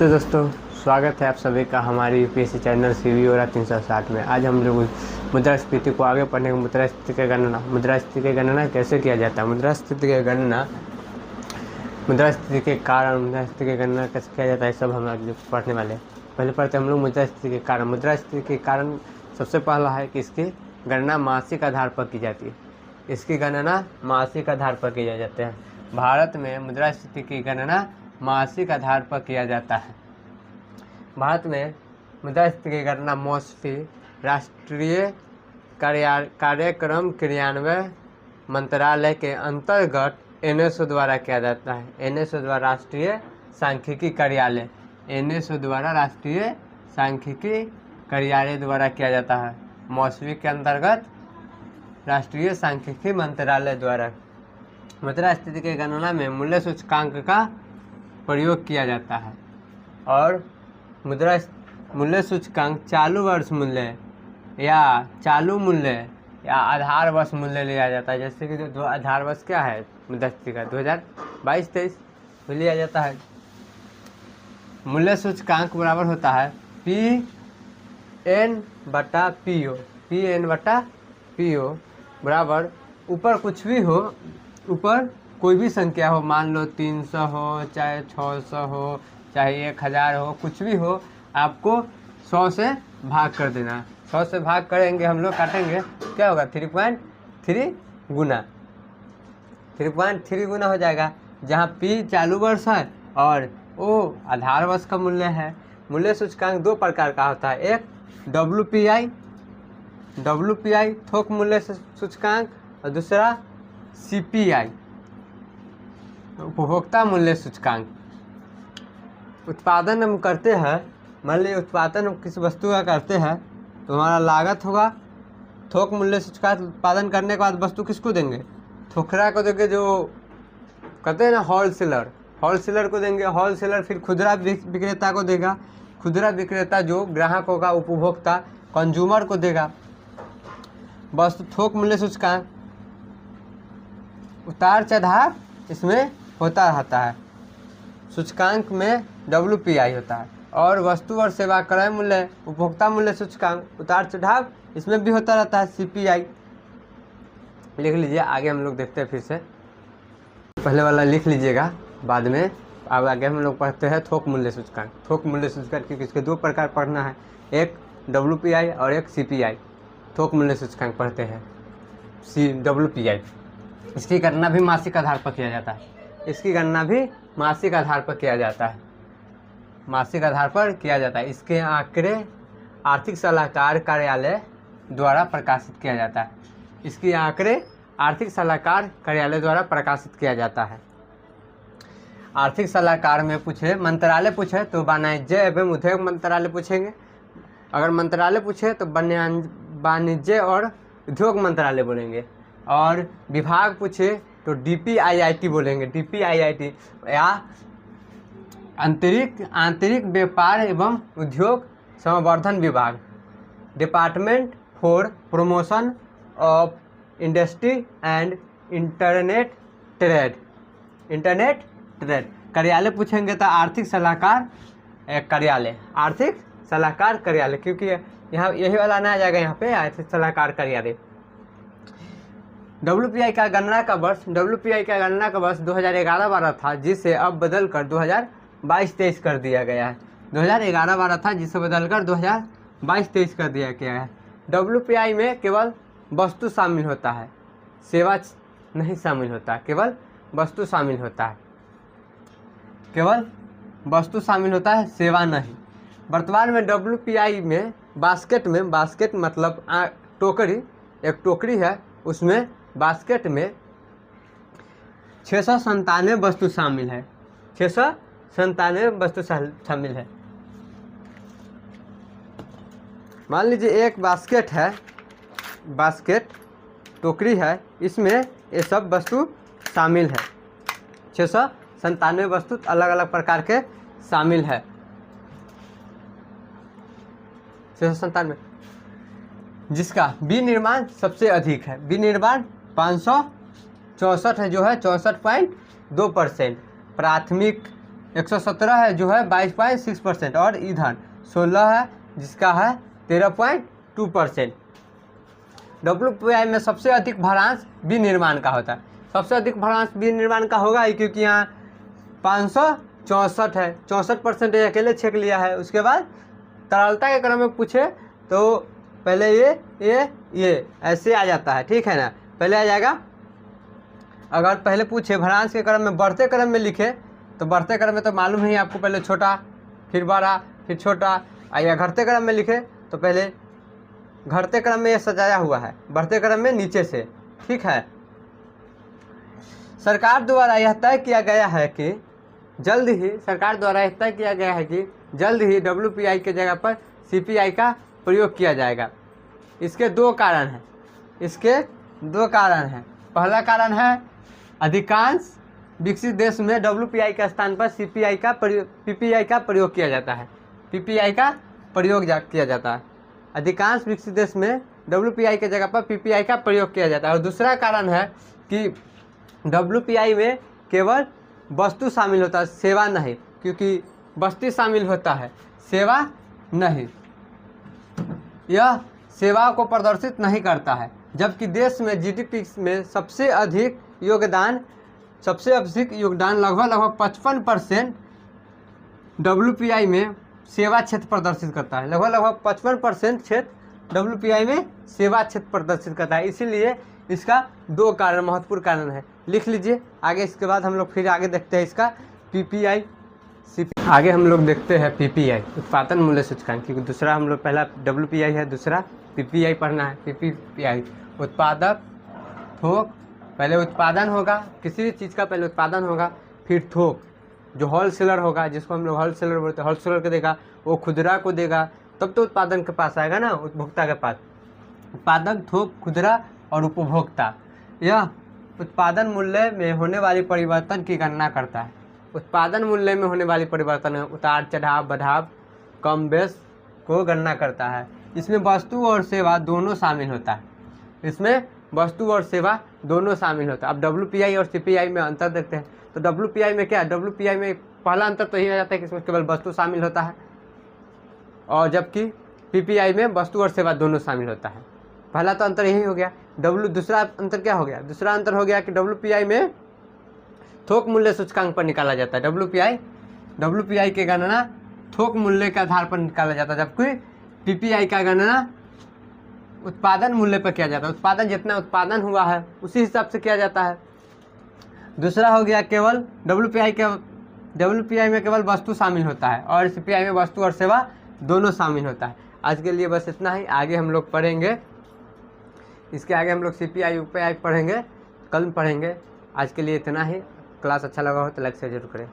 नमस्ते दोस्तों, स्वागत है आप सभी का हमारी यूपीएससी चैनल सीवी और 360 में। आज हम लोग मुद्रास्फीति को आगे पढ़ने के मुद्रास्फीति की गणना कैसे किया जाता है, मुद्रास्फीति की गणना, मुद्रास्फीति के कारण, मुद्रास्फीति की गणना कैसे किया जाता है, सब हम आज पढ़ने वाले हैं। पहले पढ़ते हैं हम लोग मुद्रास्फीति के कारण। मुद्रास्फीति के कारण सबसे पहला है कि इसकी गणना मासिक आधार पर की जाती है। इसकी गणना मासिक आधार पर किया जाता है। भारत में मुद्रास्फीति की गणना मासिक आधार पर किया जाता है। भारत में मुद्रास्फीति की गणना मौसफी राष्ट्रीय कार्यक्रम क्रियान्वयन मंत्रालय के अंतर्गत एनएसओ द्वारा किया जाता है। एनएसओ द्वारा राष्ट्रीय सांख्यिकी कार्यालय, एनएसओ द्वारा राष्ट्रीय सांख्यिकी कार्यालय द्वारा किया जाता है। मौसफी के अंतर्गत राष्ट्रीय सांख्यिकी मंत्रालय द्वारा। मुद्रास्फीति की गणना में मूल्य सूचकांक का प्रयोग किया जाता है और मूल्य सूचकांक चालू वर्ष मूल्य या चालू मूल्य या आधार वर्ष मूल्य लिया जाता है। जैसे कि जो आधार वर्ष क्या है मुद्रास्फीति का 2022-23 लिया जाता है। मूल्य सूचकांक बराबर होता है PN/PO, PN/PO बराबर ऊपर कुछ भी हो, ऊपर कोई भी संख्या हो, मान लो 300 हो, चाहे 600 हो, चाहे 1000 हो, कुछ भी हो, आपको 100 से भाग कर देना। 100 से भाग करेंगे, हम लोग काटेंगे, क्या होगा 3.3 गुना, 3.3 गुना हो जाएगा। जहाँ P चालू वर्ष है और O आधार वर्ष का मूल्य है। मूल्य सूचकांक दो प्रकार का होता है, एक WPI थोक मूल्य सूचकांक और दूसरा CPI उपभोक्ता मूल्य सूचकांक। उत्पादन हम करते हैं, मान लीजिए उत्पादन हम किसी वस्तु का करते हैं तो हमारा लागत होगा थोक मूल्य सूचकांक। उत्पादन करने के बाद वस्तु किसको देंगे, थोकरा को देंगे, जो कहते हैं ना होलसेलर को देंगे। होलसेलर फिर खुदरा विक्रेता को देगा, खुदरा विक्रेता जो ग्राहक होगा, उपभोक्ता कंज्यूमर को देगा। वस्तु थोक मूल्य सूचकांक उतार चढ़ाव इसमें होता रहता है। सूचकांक में WPI होता है और वस्तु और सेवा क्रय मूल्य उपभोक्ता मूल्य सूचकांक उतार चढ़ाव इसमें भी होता रहता है, CPI। लिख लीजिए, आगे हम लोग देखते हैं फिर से। पहले वाला लिख लीजिएगा, बाद में अब आगे हम लोग पढ़ते हैं थोक मूल्य सूचकांक। थोक मूल्य सूचकांक की इसके दो प्रकार पढ़ना है, एक WPI और एक CPI। थोक मूल्य सूचकांक पढ़ते हैं WPI। इसकी गणना भी मासिक आधार पर किया जाता है। इसकी गणना भी मासिक आधार पर किया जाता है, मासिक आधार पर किया जाता है। इसके आंकड़े आर्थिक सलाहकार कार्यालय द्वारा प्रकाशित किया जाता है। इसके आंकड़े आर्थिक सलाहकार कार्यालय द्वारा प्रकाशित किया जाता है। आर्थिक सलाहकार में पूछे, मंत्रालय पूछे तो वाणिज्य एवं उद्योग मंत्रालय पूछेंगे। अगर मंत्रालय पूछे तो वाणिज्य और उद्योग मंत्रालय बोलेंगे। और विभाग पूछे तो DPIIT बोलेंगे, DPIIT या आंतरिक व्यापार एवं उद्योग संवर्धन विभाग, department for promotion of industry and internet trade. कार्यालय पूछेंगे तो आर्थिक सलाहकार कार्यालय, आर्थिक सलाहकार कार्यालय, क्योंकि यहाँ यही वाला ना आ जाएगा, यहाँ पे आर्थिक सलाहकार कार्यालय। WPI का गणना का वर्ष 2011-12 था, जिसे अब बदलकर 2022-23 कर दिया गया है। 2011-12 था, जिसे बदलकर 2022-23 कर दिया गया है। WPI में केवल वस्तु शामिल होता है, सेवा नहीं शामिल होता, केवल वस्तु शामिल होता है, केवल वस्तु शामिल होता है, सेवा नहीं। वर्तमान में WPI में बास्केट मतलब टोकरी, एक टोकरी है, उसमें बास्केट में 697 वस्तु शामिल है, 697 वस्तु शामिल है। मान लीजिए एक बास्केट है, बास्केट टोकरी है, इसमें ये सब वस्तु शामिल है, 697 वस्तु अलग अलग प्रकार के शामिल है। 697, जिसका विनिर्माण सबसे अधिक है। विनिर्माण 564 है, जो है 64.2%। प्राथमिक 117 है जो है 22.6% और ईंधन 16 है जिसका है 13.2%। WPI में सबसे अधिक भरांश विनिर्माण का होता है। सबसे अधिक भरांश विनिर्माण का होगा ही क्योंकि यहाँ 564 है, 64% अकेले छेक लिया है। उसके बाद तरलता के क्रम में पूछे तो पहले ये ऐसे आ जाता है, ठीक है ना। पहले आ जाएगा, अगर पहले पूछे भरांश के क्रम में बढ़ते क्रम में लिखे तो बढ़ते क्रम में तो मालूम ही आपको, पहले छोटा फिर बड़ा फिर छोटा। या घटते क्रम में लिखे तो पहले घटते क्रम में ये सजाया हुआ है, बढ़ते क्रम में नीचे से, ठीक है। सरकार द्वारा यह तय किया गया है कि जल्द ही WPI के जगह पर CPI का प्रयोग किया जाएगा। इसके दो कारण हैं। पहला कारण है अधिकांश विकसित देश में WPI के स्थान पर PPI का प्रयोग किया जाता है। अधिकांश विकसित देश में WPI के जगह पर PPI का प्रयोग किया जाता है। और दूसरा कारण है कि WPI में केवल वस्तु शामिल होता है, सेवा नहीं, क्योंकि वस्तु शामिल होता है, सेवा नहीं। यह सेवा को प्रदर्शित नहीं करता है, जबकि देश में GDP में सबसे अधिक योगदान लगभग 55% WPI में सेवा क्षेत्र प्रदर्शित करता है। लगभग 55% क्षेत्र WPI में सेवा क्षेत्र प्रदर्शित करता है। इसीलिए इसका दो कारण, महत्वपूर्ण कारण है, लिख लीजिए। आगे इसके बाद हम लोग फिर आगे देखते हैं इसका PPI CPI। आगे हम लोग देखते हैं PPI, उत्पादन मूल्य सूचकांक, क्योंकि दूसरा हम लोग, पहला WPI है, दूसरा PPI पढ़ना है। PPI उत्पादक थोक, पहले उत्पादन होगा, किसी भी चीज़ का पहले उत्पादन होगा, फिर थोक जो होलसेलर होगा, जिसको हम लोग होलसेलर बोलते हैं, होलसेलर को देगा, वो खुदरा को देगा, तब तो उत्पादन के पास आएगा ना, उपभोक्ता के पास। उत्पादक, थोक, खुदरा और उपभोक्ता, यह उत्पादन मूल्य में होने वाली परिवर्तन की गणना करता है। उत्पादन मूल्य में होने वाली परिवर्तन है, उतार चढ़ाव बढ़ाव कम बेस को गणना करता है। इसमें वस्तु और सेवा दोनों शामिल होता है। अब WPI और CPI में अंतर देखते हैं। तो WPI में क्या है, WPI में पहला अंतर तो यही आ जाता है कि इसमें केवल वस्तु शामिल होता है, और जबकि PPI में वस्तु और सेवा दोनों शामिल होता है। पहला तो अंतर यही हो गया। दूसरा अंतर क्या हो गया? दूसरा अंतर हो गया कि WPI में थोक मूल्य सूचकांक पर निकाला जाता है। WPI की गणना थोक मूल्य के आधार पर निकाला जाता है, जबकि PPI का गणना उत्पादन मूल्य पर किया जाता है। उत्पादन, जितना उत्पादन हुआ है उसी हिसाब से किया जाता है। दूसरा हो गया, केवल WPI में केवल वस्तु शामिल होता है और CPI में वस्तु और सेवा दोनों शामिल होता है। आज के लिए बस इतना ही। आगे हम लोग पढ़ेंगे, इसके आगे हम लोग CPI UPI पढ़ेंगे, कल पढ़ेंगे। आज के लिए इतना ही। क्लास अच्छा लगा हो तो लाइक शेयर जरूर करें।